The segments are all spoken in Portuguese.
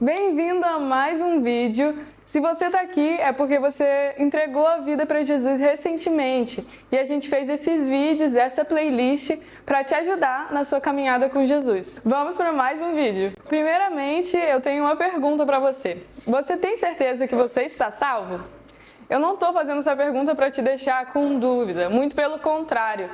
Bem-vindo a mais um vídeo. Se você está aqui é porque você entregou a vida para Jesus recentemente e a gente fez esses vídeos, essa playlist para te ajudar na sua caminhada com Jesus. Vamos para mais um vídeo. Primeiramente, eu tenho uma pergunta para você. Você tem certeza que você está salvo? Eu não estou fazendo essa pergunta para te deixar com dúvida, muito pelo contrário.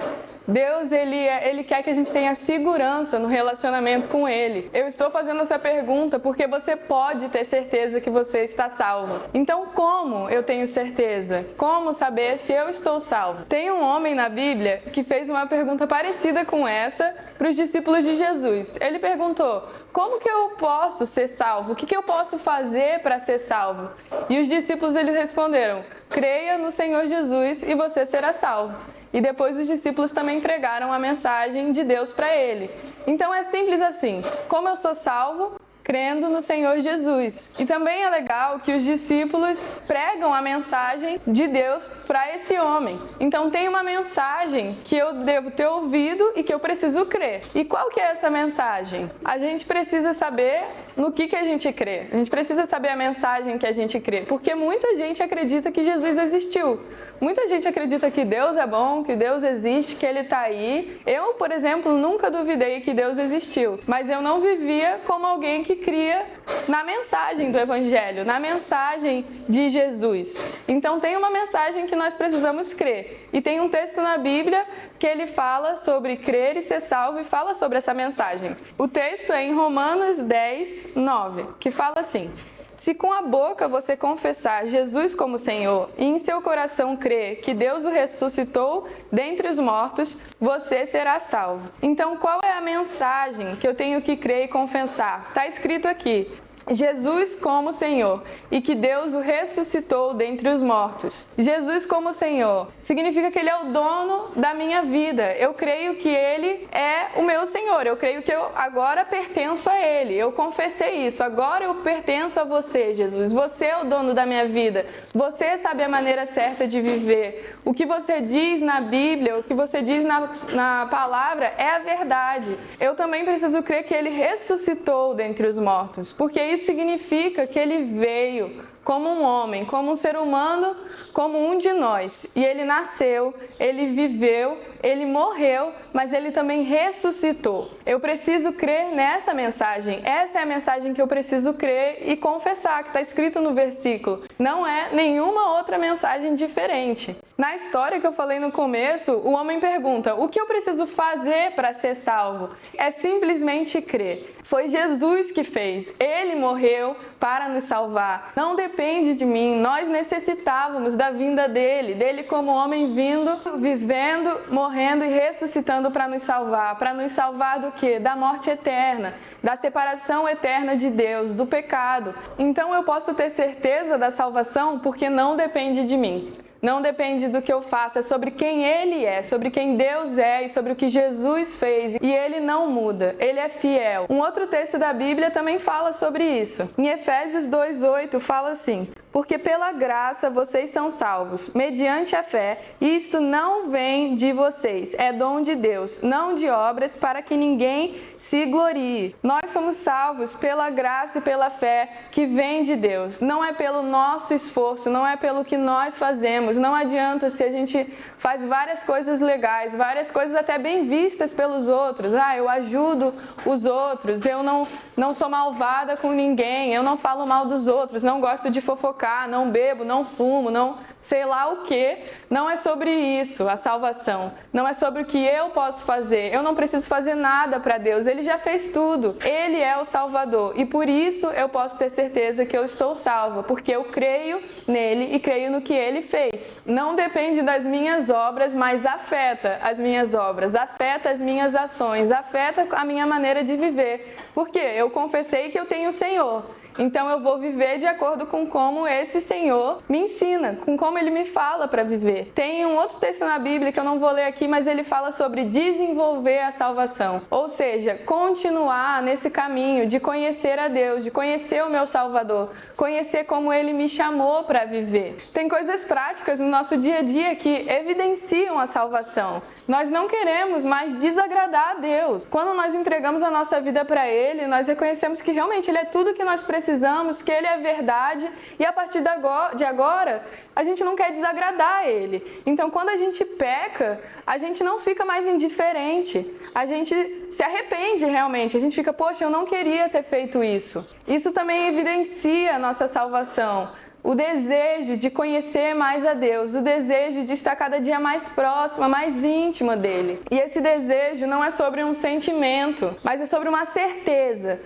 Deus, Ele quer que a gente tenha segurança no relacionamento com Ele. Eu estou fazendo essa pergunta porque você pode ter certeza que você está salvo. Então, como eu tenho certeza? Como saber se eu estou salvo? Tem um homem na Bíblia que fez uma pergunta parecida com essa para os discípulos de Jesus. Ele perguntou: como que eu posso ser salvo? O que eu posso fazer para ser salvo? E os discípulos eles responderam: creia no Senhor Jesus e você será salvo. E depois os discípulos também pregaram a mensagem de Deus para ele. Então é simples assim: como eu sou salvo? Crendo no Senhor Jesus. E também é legal que os discípulos pregam a mensagem de Deus para esse homem. Então tem uma mensagem que eu devo ter ouvido e que eu preciso crer. E qual que é essa mensagem? A gente precisa saber no que a gente crê. A gente precisa saber a mensagem que a gente crê. Porque muita gente acredita que Jesus existiu. Muita gente acredita que Deus é bom, que Deus existe, que Ele está aí. Eu, por exemplo, nunca duvidei que Deus existiu. Mas eu não vivia como alguém que cria na mensagem do Evangelho, na mensagem de Jesus. Então tem uma mensagem que nós precisamos crer. E tem um texto na Bíblia que ele fala sobre crer e ser salvo e fala sobre essa mensagem. O texto é em Romanos 10, 9, que fala assim: se com a boca você confessar Jesus como Senhor e em seu coração crer que Deus o ressuscitou dentre os mortos, você será salvo. Então, qual é a mensagem que eu tenho que crer e confessar? Está escrito aqui: Jesus como Senhor e que Deus o ressuscitou dentre os mortos. Jesus como Senhor significa que Ele é o dono da minha vida. Eu creio que Ele é o meu Senhor. Eu creio que eu agora pertenço a Ele. Eu confessei isso. Agora eu pertenço a você, Jesus. Você é o dono da minha vida. Você sabe a maneira certa de viver. O que você diz na Bíblia, o que você diz na palavra é a verdade. Eu também preciso crer que Ele ressuscitou dentre os mortos, porque isso significa que Ele veio como um homem, como um ser humano, como um de nós. E Ele nasceu, Ele viveu, Ele morreu, mas Ele também ressuscitou. Eu preciso crer nessa mensagem. Essa é a mensagem que eu preciso crer e confessar, que está escrito no versículo. Não é nenhuma outra mensagem diferente. Na história que eu falei no começo, o homem pergunta: o que eu preciso fazer para ser salvo? É simplesmente crer. Foi Jesus que fez. Ele morreu para nos salvar. Não depende de mim. Nós necessitávamos da vinda dele como homem vindo, vivendo, morrendo e ressuscitando para nos salvar. Para nos salvar do quê? Da morte eterna, da separação eterna de Deus, do pecado. Então eu posso ter certeza da salvação porque não depende de mim. Não depende do que eu faço, é sobre quem Ele é, sobre quem Deus é e sobre o que Jesus fez. E Ele não muda, Ele é fiel. Um outro texto da Bíblia também fala sobre isso. Em Efésios 2:8 fala assim: porque pela graça vocês são salvos, mediante a fé, e isto não vem de vocês, é dom de Deus, não de obras, para que ninguém se glorie. Nós somos salvos pela graça e pela fé que vem de Deus. Não é pelo nosso esforço, não é pelo que nós fazemos. Não adianta se a gente faz várias coisas legais, várias coisas até bem vistas pelos outros. Eu ajudo os outros, eu não sou malvada com ninguém, eu não falo mal dos outros, não gosto de fofocar, não bebo, não fumo, não sei lá o que. Não é sobre isso a salvação. Não é sobre o que eu posso fazer. Eu não preciso fazer nada para Deus. Ele já fez tudo. Ele é o Salvador. E por isso eu posso ter certeza que eu estou salva, porque eu creio nele e creio no que ele fez. Não depende das minhas obras, mas afeta as minhas obras, afeta as minhas ações, afeta a minha maneira de viver. Porque eu confessei que eu tenho o Senhor. Então eu vou viver de acordo com como esse Senhor me ensina, com como Ele me fala para viver. Tem um outro texto na Bíblia que eu não vou ler aqui, mas ele fala sobre desenvolver a salvação. Ou seja, continuar nesse caminho de conhecer a Deus, de conhecer o meu Salvador, conhecer como Ele me chamou para viver. Tem coisas práticas no nosso dia a dia que evidenciam a salvação. Nós não queremos mais desagradar a Deus. Quando nós entregamos a nossa vida para Ele, nós reconhecemos que realmente Ele é tudo que nós precisamos precisamos que Ele é verdade e a partir de agora a gente não quer desagradar a Ele. Então, quando a gente peca, a gente não fica mais indiferente, a gente se arrepende realmente, a gente fica, poxa, eu não queria ter feito isso. Isso também evidencia a nossa salvação. O desejo de conhecer mais a Deus, o desejo de estar cada dia mais próxima, mais íntima dEle. E esse desejo não é sobre um sentimento, mas é sobre uma certeza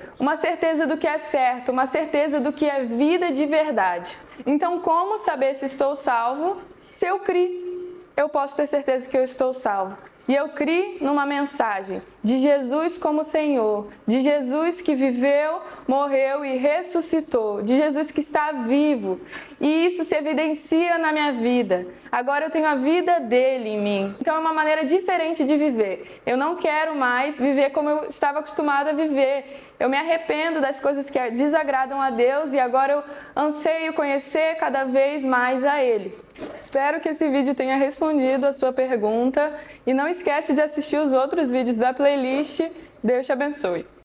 do que é certo, uma certeza do que é vida de verdade. Então, como saber se estou salvo? Se eu criei, eu posso ter certeza que eu estou salvo. E eu criei numa mensagem de Jesus como Senhor, de Jesus que viveu, morreu e ressuscitou, de Jesus que está vivo. E isso se evidencia na minha vida. Agora eu tenho a vida dele em mim. Então é uma maneira diferente de viver. Eu não quero mais viver como eu estava acostumada a viver. Eu me arrependo das coisas que desagradam a Deus e agora eu anseio conhecer cada vez mais a Ele. Espero que esse vídeo tenha respondido a sua pergunta e não esquece de assistir os outros vídeos da playlist. Deus te abençoe.